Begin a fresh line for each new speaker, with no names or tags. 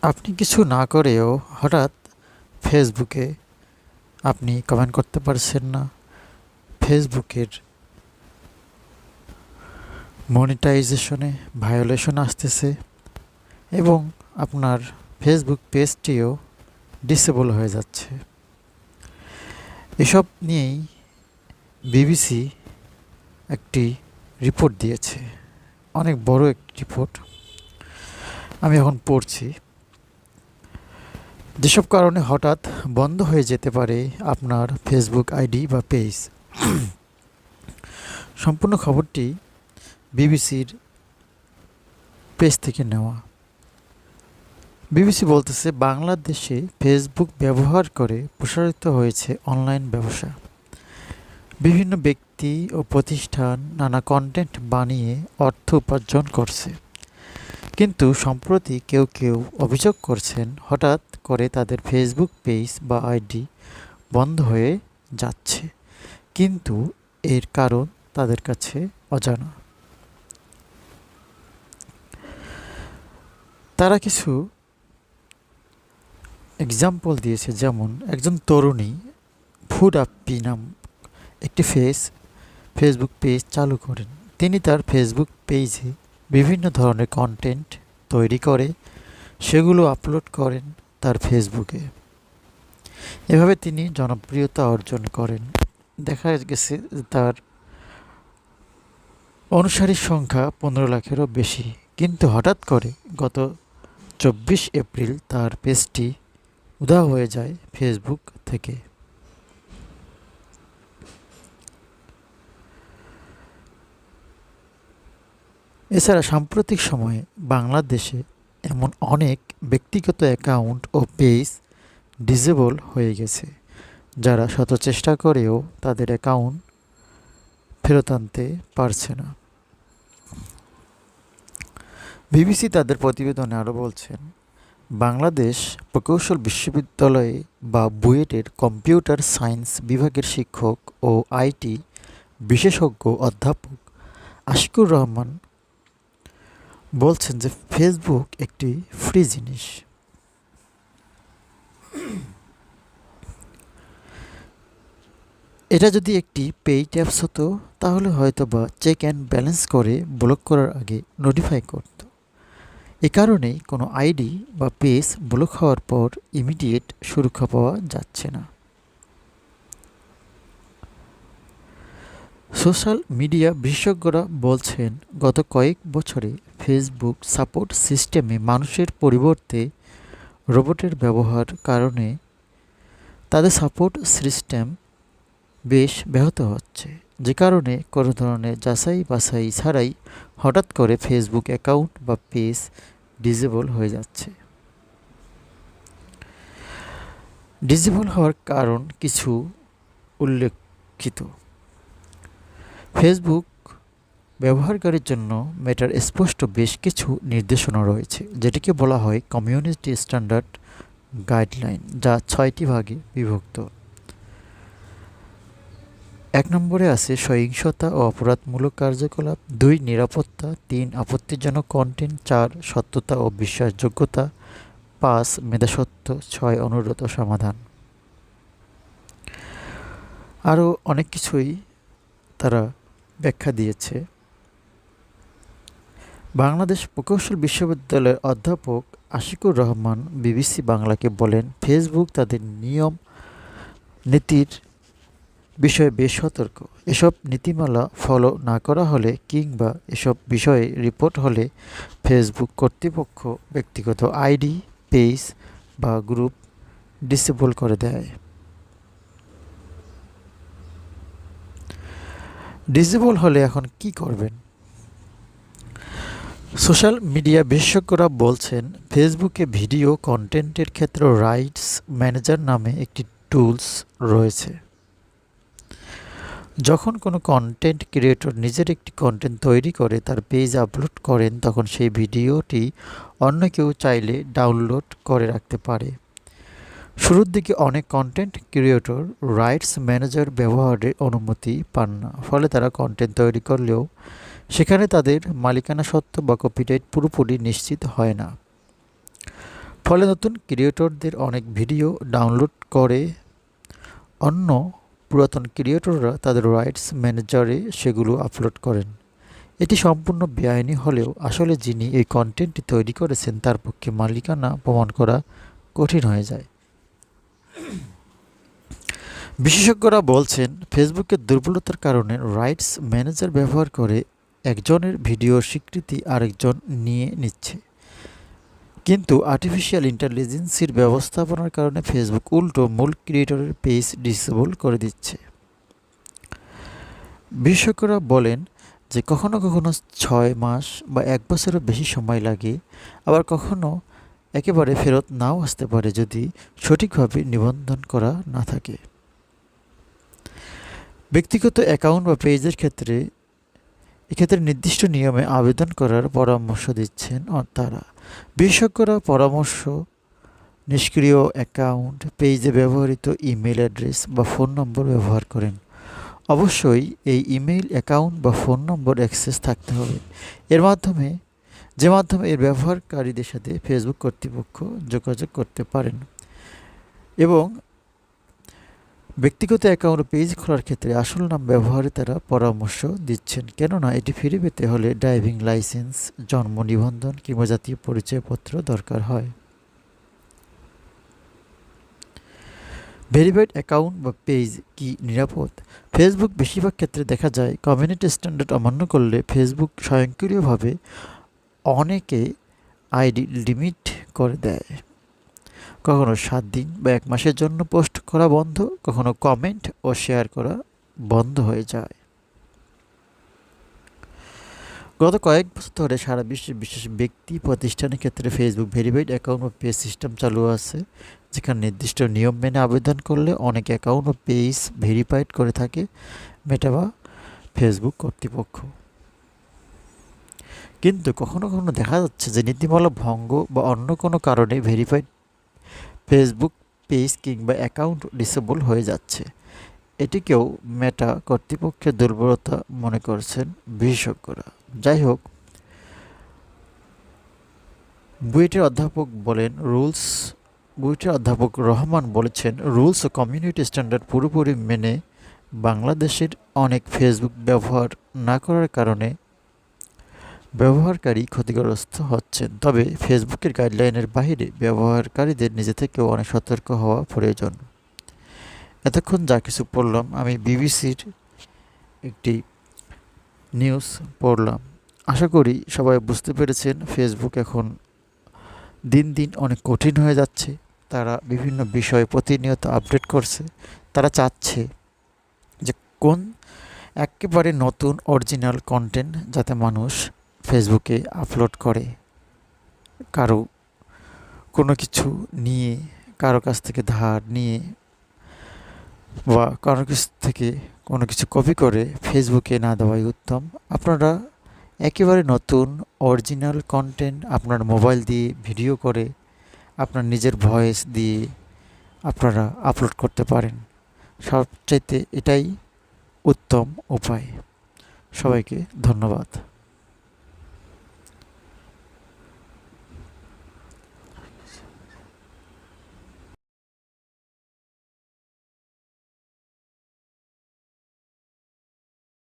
আপনি কিছু না করেও হঠাৎ ফেসবুকে আপনি কমেন্ট করতে পারছেন না। ফেসবুকের মনিটাইজেশনে ভায়োলেশন আসতেছে এবং আপনার ফেসবুক পেজটিও ডিসেবল হয়ে যাচ্ছে। এসব নিয়েই বিবিসি একটি রিপোর্ট দিয়েছে, অনেক বড় একটি রিপোর্ট। আমি এখন পড়ছি। যেসব কারণে হঠাৎ বন্ধ হয়ে যেতে পারে আপনার ফেসবুক আইডি বা পেজ। সম্পূর্ণ খবরটি বিবিসির পেজ থেকে নেওয়া। বিবিসি বলতেছে, বাংলাদেশে ফেসবুক ব্যবহার করে প্রসারিত হয়েছে অনলাইন ব্যবসা। বিভিন্ন ব্যক্তি ও প্রতিষ্ঠান নানা কন্টেন্ট বানিয়ে অর্থ উপার্জন করছে। কিন্তু সম্প্রতি কেউ কেউ অভিযোগ করছেন হঠাৎ করে তাদের ফেসবুক পেজ বা আইডি বন্ধ হয়ে যাচ্ছে, কিন্তু এর কারণ তাদের কাছে অজানা। তারা কিছু এক্সাম্পল দিয়েছে, যেমন একজন তরুণী ফুড আপ্পি নাম একটি ফেসবুক পেজ চালু করেন। তিনি তার ফেসবুক পেজে বিভিন্ন ধরনের কন্টেন্ট তৈরি করে সেগুলো আপলোড করেন তার ফেসবুকে। এভাবে তিনি জনপ্রিয়তা অর্জন করেন। দেখা গেছে তার অনুসারীর সংখ্যা 15 লাখেরও বেশি। কিন্তু হঠাৎ করে গত 24 এপ্রিল তার পেজটি উধাও হয়ে যায় ফেসবুক থেকে। এছাড়া সাম্প্রতিক সময়ে বাংলাদেশে এমন অনেক ব্যক্তিগত অ্যাকাউন্ট ও পেজ ডিসেবল হয়ে গেছে, যারা শত চেষ্টা করেও তাদের অ্যাকাউন্ট ফেরত আনতে পারছে না। বিবিসি তাদের প্রতিবেদনে আরও বলছেন, বাংলাদেশ প্রকৌশল বিশ্ববিদ্যালয়ে বা বুয়েটের কম্পিউটার সায়েন্স বিভাগের শিক্ষক ও আইটি বিশেষজ্ঞ অধ্যাপক আশিকুর রহমান বলছেন যে ফেসবুক একটি ফ্রি জিনিস। এটা যদি একটি পেইড অ্যাপস হতো তাহলে হয়তো বা চেক অ্যান্ড ব্যালেন্স করে ব্লক করার আগে নোটিফাই করত। এ কারণেই কোনো আইডি বা পেজ ব্লক হওয়ার পর ইমিডিয়েট সুরক্ষা পাওয়া যাচ্ছে না। সোশ্যাল মিডিয়া বিশেষজ্ঞরা বলছেন, গত কয়েক বছরে ফেসবুক সাপোর্ট সিস্টেমে মানুষের পরিবর্তে রোবটের ব্যবহার কারণে তাদের সাপোর্ট সিস্টেম বেশ ব্যাহত হচ্ছে, যে কারণে কোনো ধরনের যাচাই বাছাই ছাড়াই হঠাৎ করে ফেসবুক অ্যাকাউন্ট বা পেজ ডিসেবল হয়ে যাচ্ছে। ডিসেবল হওয়ার কারণ কিছু উল্লেখিত। ফেসবুক ব্যবহারকারীর জন্য মেটার স্পষ্ট বেশ কিছু নির্দেশনা রয়েছে, যেটিকে বলা হয় কমিউনিটি স্ট্যান্ডার্ড গাইডলাইন, যা 6টি ভাগে বিভক্ত। 1 নম্বরে আছে সহিংসতা ও অপরাধমূলক কার্যকলাপ, 2 নিরাপত্তা, 3 আপত্তিজনক কন্টেন্ট, 4 সত্যতা ও বিশ্বাসযোগ্যতা, 5 মেধাস্বত্ব, 6 অনুরোধ ও সমাধান। আরও অনেক কিছুই তারা ব্যাখ্যা দিয়েছে। বাংলাদেশ প্রকৌশল বিশ্ববিদ্যালয়ের অধ্যাপক আশিকুর রহমান বিবিসি বাংলাকে বলেন, ফেসবুক তাদের নিয়ম নীতির বিষয়ে বেশ সতর্ক। এসব নীতিমালা ফলো না করা হলে কিংবা এসব বিষয়ে রিপোর্ট হলে ফেসবুক কর্তৃপক্ষ ব্যক্তিগত আইডি, পেজ বা গ্রুপ ডিসেবল করে দেয়। ডিসেবল হলে এখন কি করবেন? সোশ্যাল মিডিয়া বিশেষজ্ঞরা বলছেন, ফেসবুকে ভিডিও কন্টেন্টের ক্ষেত্রে রাইটস ম্যানেজার নামে একটি টুলস রয়েছে। যখন কোনো কন্টেন্ট ক্রিয়েটর নিজের একটি কন্টেন্ট তৈরি করে তার পেজ আপলোড করেন, তখন সেই ভিডিওটি অন্য কেউ চাইলে ডাউনলোড করে রাখতে পারে। শুরুর দিকে অনেক কন্টেন্ট ক্রিয়েটর রাইটস ম্যানেজার ব্যবহারের অনুমতি পান না, ফলে তারা কন্টেন্ট তৈরি করলেও সেখানে তাদের মালিকানা সত্ত্ব বা কপিরাইট পুরোপুরি নিশ্চিত হয় না। ফলে নতুন ক্রিয়েটরদের অনেক ভিডিও ডাউনলোড করে অন্য পুরাতন ক্রিয়েটররা তাদের রাইটস ম্যানেজারে সেগুলো আপলোড করেন। এটি সম্পূর্ণ বেআইনি হলেও আসলে যিনি এই কন্টেন্টটি তৈরি করেছেন তার পক্ষে মালিকানা প্রমাণ করা কঠিন হয়ে যায়। বিশেষজ্ঞরা বলছেন ফেসবুকের দুর্বলতার কারণে রাইটস ম্যানেজার ব্যবহার করে একজনের ভিডিওর স্বীকৃতি আরেকজন নিয়ে নিচ্ছে। কিন্তু আর্টিফিশিয়াল ইন্টেলিজেন্সের ব্যবস্থাপনার কারণে ফেসবুক উল্টো মূল ক্রিয়েটরের পেজ ডিসেবল করে দিচ্ছে। বিশেষজ্ঞরা বলেন যে কখনো কখনো 6 মাস বা 1 বছরেরও বেশি সময় লাগে, আবার কখনো একেবারে ফেরত নাও আসতে পারে যদি সঠিকভাবে নিবন্ধন করা না থাকে। ব্যক্তিগত অ্যাকাউন্ট বা পেজের এক্ষেত্রে নির্দিষ্ট নিয়মে আবেদন করার পরামর্শ দিচ্ছেন তারা। বিশেষজ্ঞরা পরামর্শ নিষ্ক্রিয় অ্যাকাউন্ট, পেজে ব্যবহৃত ইমেল অ্যাড্রেস বা ফোন নম্বর ব্যবহার করেন। অবশ্যই এই ইমেল অ্যাকাউন্ট বা ফোন নম্বর অ্যাক্সেস থাকতে হবে, যে মাধ্যমে এর ব্যবহারকারীদের সাথে ফেসবুক কর্তৃপক্ষ যোগাযোগ করতে পারেন। এবং ব্যক্তিগত অ্যাকাউন্ট পেজ খোলার ক্ষেত্রে আসল নাম ব্যবহারে তারা পরামর্শ দিচ্ছেন, কেননা এটি ফিরে পেতে হলে ড্রাইভিং লাইসেন্স, জন্ম নিবন্ধন কিংবা জাতীয় পরিচয়পত্র দরকার হয়। ভেরিফাইড অ্যাকাউন্ট বা পেজ কি নিরাপদ? ফেসবুক বেশিরভাগ ক্ষেত্রে দেখা যায় কমিউনিটি স্ট্যান্ডার্ড অমান্য করলে ফেসবুক স্বয়ংক্রিয়ভাবে অনেকে আইডি লিমিট করে দেয়। কখনো 7 দিন বা 1 মাসের জন্য পোস্ট করা বন্ধ, কখনো কমেন্ট ও শেয়ার করা বন্ধ হয়ে যায়। গত কয়েক বছর ধরে সারা বিশ্বের বিশেষ ব্যক্তি প্রতিষ্ঠানের ক্ষেত্রে ফেসবুক ভেরিফাইড অ্যাকাউন্ট ও পেজ সিস্টেম চালু আছে, যেখানে নির্দিষ্ট নিয়ম মেনে আবেদন করলে অনেক অ্যাকাউন্ট ও পেজ ভেরিফাইড করে থাকে মেটা বা ফেসবুক কর্তৃপক্ষ। কিন্তু কখনো কখনো দেখা যাচ্ছে যে নীতিমালা ভঙ্গ বা অন্য কোনো কারণে ভেরিফাইড ফেসবুক পেজ কিংবা অ্যাকাউন্ট ডিসেবল হয়ে যাচ্ছে। এটিকেও মেটা কর্তৃপক্ষের দুর্বলতা মনে করছেন বিশেষজ্ঞরা। যাই হোক, বুয়েটের অধ্যাপক রহমান বলেছেন, রুলস ও কমিউনিটি স্ট্যান্ডার্ড পুরোপুরি মেনে বাংলাদেশের অনেক ফেসবুক ব্যবহার না করার কারণে ব্যবহারকারী ক্ষতিগ্রস্ত হচ্ছেন। তবে ফেসবুকের গাইডলাইনের বাইরে ব্যবহারকারীদের নিজে থেকেও অনেক সতর্ক হওয়া প্রয়োজন। এতক্ষণ যা কিছু পড়লাম আমি বিবিসির একটি নিউজ পড়লাম। আশা করি সবাই বুঝতে পেরেছেন ফেসবুক এখন দিন দিন অনেক কঠিন হয়ে যাচ্ছে। তারা বিভিন্ন বিষয় প্রতিনিয়ত আপডেট করছে। তারা চাচ্ছে যে একেবারে নতুন অরিজিনাল কন্টেন্ট যাতে মানুষ ফেসবুকে আপলোড করে, কোনো কিছু নিয়ে কারো কাছ থেকে ধার নিয়ে বা কারো কাছ থেকে কোনো কিছু কপি করে ফেসবুকে না দেওয়াই উত্তম। আপনারা একেবারে নতুন অরিজিনাল কন্টেন্ট আপনার মোবাইল দিয়ে ভিডিও করে আপনার নিজের ভয়েস দিয়ে আপনারা আপলোড করতে পারেন। সবচাইতে এটাই উত্তম উপায়। সবাইকে ধন্যবাদ।